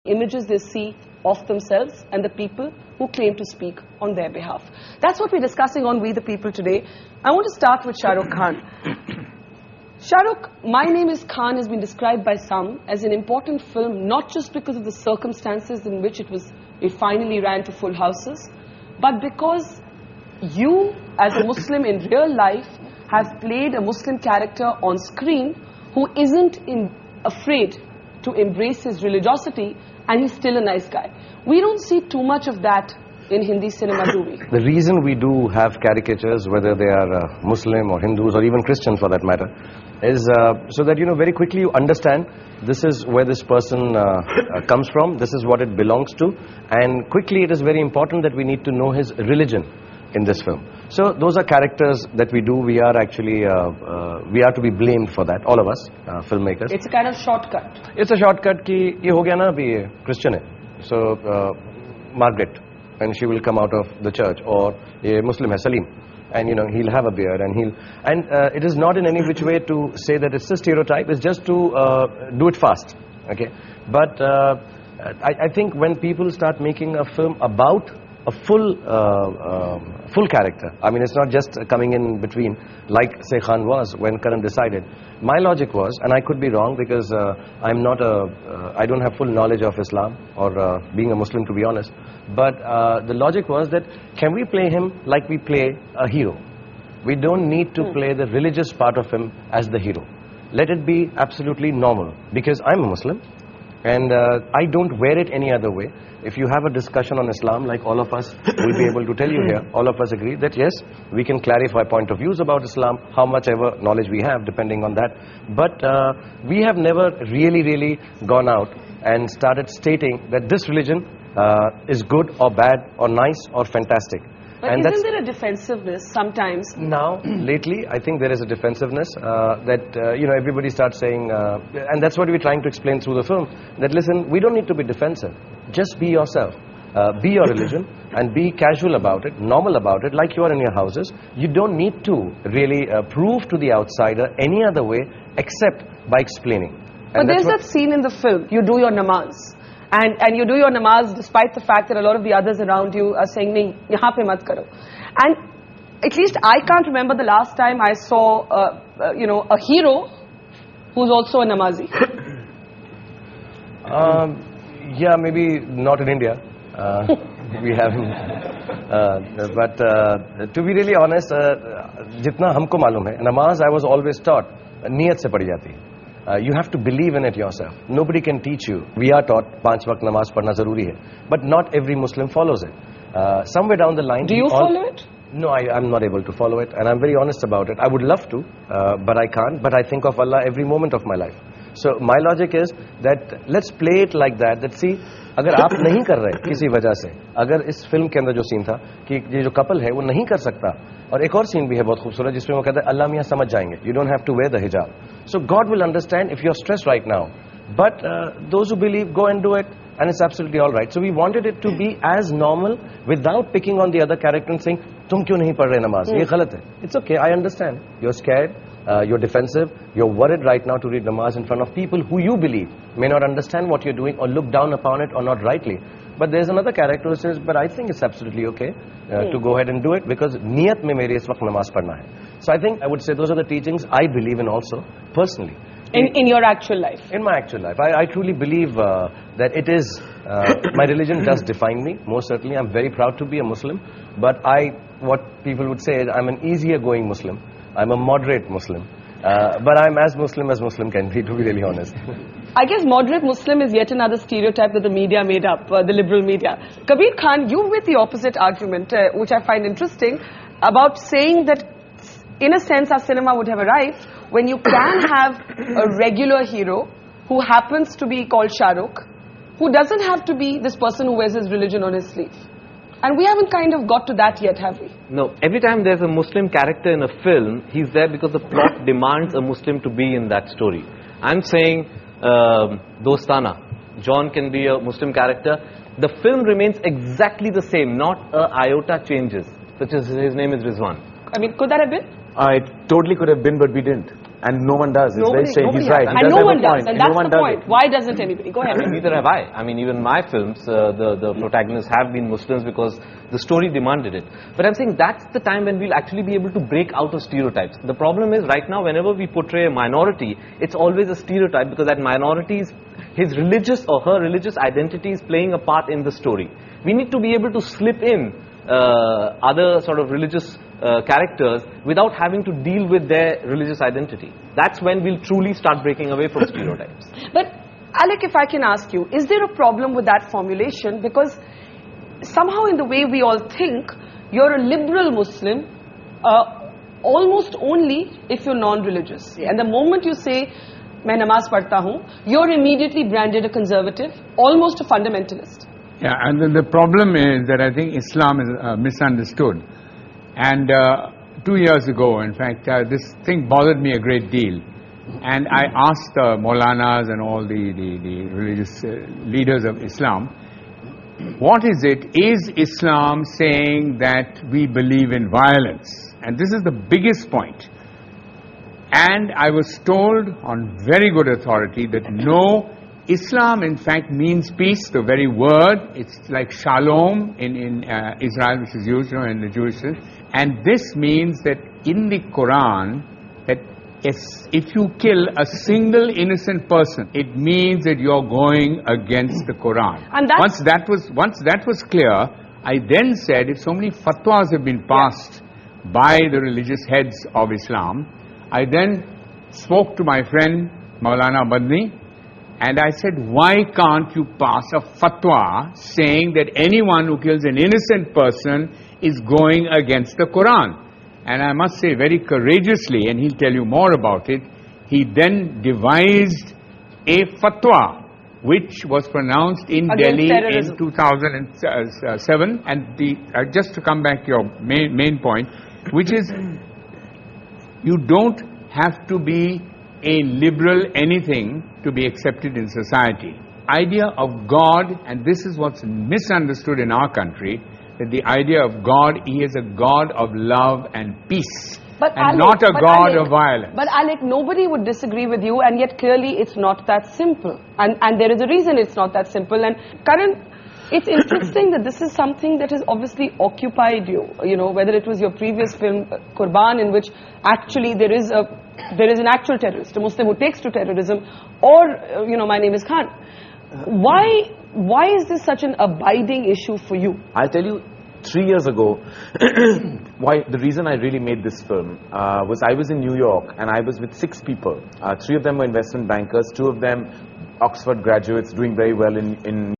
images they see of themselves and the people who claim to speak on their behalf. That's what we're discussing on We the People today. I want to start with Shahrukh Khan. Shahrukh, My Name is Khan has been described by some as an important film, not just because of the circumstances in which it finally ran to full houses, but because you, as a Muslim in real life, have played a Muslim character on screen who isn't afraid to embrace his religiosity, and he's still a nice guy. We don't see too much of that in Hindi cinema, do we? The reason we do have caricatures, whether they are Muslim or Hindus or even Christians for that matter, is so that, very quickly you understand this is where this person comes from, this is what it belongs to, and quickly it is very important that we need to know his religion in this film. So those are characters that we do. We are actually, we are to be blamed for that, all of us, filmmakers. It's a kind of shortcut. It's a shortcut ki ye ho gaya na abhi Christian hai. So Margaret, and she will come out of the church, or a Muslim hai Salim, and he'll have a beard, and it is not in any which way to say that it's a stereotype. It's just to do it fast, okay? But I think when people start making a film about a full character, I mean, it's not just coming in between like say Khan was when Karan decided. My logic was, and I could be wrong because I'm not I don't have full knowledge of Islam or being a Muslim, to be honest, but the logic was that can we play him like we play a hero? We don't need to play the religious part of him as the hero. Let it be absolutely normal, because I'm a Muslim and I don't wear it any other way. If you have a discussion on Islam, like all of us will be able to tell you here, all of us agree that yes, we can clarify point of views about Islam, how much ever knowledge we have depending on that. But we have never really gone out and started stating that this religion is good or bad or nice or fantastic. But and isn't there a defensiveness sometimes? Now, lately, I think there is a defensiveness that, everybody starts saying, and that's what we're trying to explain through the film, that listen, we don't need to be defensive. Just be yourself. Be your religion and be casual about it, normal about it, like you are in your houses. You don't need to really prove to the outsider any other way except by explaining. But there's that scene in the film, you do your namaz. And you do your namaz despite the fact that a lot of the others around you are saying, nahi, yahan pe mat karo. And at least I can't remember the last time I saw, a hero who's also a namazi. Yeah, maybe not in India. We have him. But to be really honest, jitna humko malum hai, namaz I was always taught, niyat se padi jati hai. You have to believe in it yourself. Nobody can teach you. We are taught 5 waqt namaz padna zaruri hai, but not every Muslim follows it. Somewhere down the line, do you follow it? No, I'm not able to follow it, and I'm very honest about it. I would love to, but I can't. But I think of Allah every moment of my life. So my logic is that let's play it like that. That see, अगर आप नहीं कर रहे किसी वजह से, अगर इस फिल्म के अंदर जो सीन था कि ये जो कपल है वो नहीं कर सकता, और एक और सीन भी है बहुत खूबसूरत जिसमें वो कहता है अल्लाह मियां समझ जाएंगे, you don't have to wear the hijab. So God will understand if you're stressed right now. But those who believe, go and do it, and it's absolutely all right. So we wanted it to be as normal without picking on the other character and saying, तुम क्यों नहीं पढ़ रहे नमाज? ये गलत है. It's okay, I understand. You're scared. You're defensive, you're worried right now to read namaz in front of people who you believe may not understand what you're doing or look down upon it or not rightly. But there's another character who says, but I think it's absolutely okay to go ahead and do it because niyat mein mere is waqt namaz padna hai. So I think I would say those are the teachings I believe in also, personally. In your actual life? In my actual life. I truly believe that it is, my religion does define me, most certainly. I'm very proud to be a Muslim, but what people would say is I'm an easier going Muslim. I'm a moderate Muslim, but I'm as Muslim can be, to be really honest. I guess moderate Muslim is yet another stereotype that the media made up, the liberal media. Kabir Khan, you with the opposite argument, which I find interesting, about saying that in a sense our cinema would have arrived when you can have a regular hero who happens to be called Shahrukh, who doesn't have to be this person who wears his religion on his sleeve. And we haven't kind of got to that yet, have we? No. Every time there's a Muslim character in a film, he's there because the plot demands a Muslim to be in that story. I'm saying Dostana. John can be a Muslim character. The film remains exactly the same, not a iota changes. Such as his name is Rizwan. I mean, could that have been? It totally could have been, but we didn't. And no one does. It's very strange. He's right. And no one does. And that's the point. Why doesn't anybody? Go ahead. Neither have I. I mean, even my films, the protagonists have been Muslims because the story demanded it. But I'm saying that's the time when we'll actually be able to break out of stereotypes. The problem is right now, whenever we portray a minority, it's always a stereotype because that minority is his religious or her religious identity is playing a part in the story. We need to be able to slip in other sort of religious characters without having to deal with their religious identity. That's when we'll truly start breaking away from stereotypes. But Alec, if I can ask you, is there a problem with that formulation? Because somehow in the way we all think, you're a liberal Muslim almost only if you're non-religious. And the moment you say, "Main namaz padhta hu," you're immediately branded a conservative, almost a fundamentalist. Yeah, and the problem is that I think Islam is misunderstood. And 2 years ago, in fact, this thing bothered me a great deal. And I asked the Maulanas and all the religious leaders of Islam, what is it? Is Islam saying that we believe in violence? And this is the biggest point. And I was told on very good authority that no, Islam in fact means peace, the very word. It's like shalom in Israel, which is used in the Jewish sense. And this means that in the Quran, that if you kill a single innocent person, it means that you're going against the Quran. And once that was clear, I then said, if so many fatwas have been passed by the religious heads of Islam, I then spoke to my friend Maulana Madni, and I said, why can't you pass a fatwa saying that anyone who kills an innocent person is going against the Quran? And I must say very courageously, and he'll tell you more about it, he then devised a fatwa which was pronounced in Delhi in 2007. And just to come back to your main point, which is you don't have to be a liberal anything to be accepted in society. Idea of God, and this is what's misunderstood in our country, that the idea of God, He is a God of love and peace, and not a God of violence. But Alec, nobody would disagree with you, and yet clearly it's not that simple. And there is a reason it's not that simple. And Karan, it's interesting that this is something that has obviously occupied you, whether it was your previous film, Qurban, in which actually there is an actual terrorist, a Muslim who takes to terrorism, or, My Name is Khan. Why is this such an abiding issue for you? I'll tell you, 3 years ago, the reason I really made this film was I was in New York and I was with 6 people. 3 of them were investment bankers, 2 of them Oxford graduates doing very well in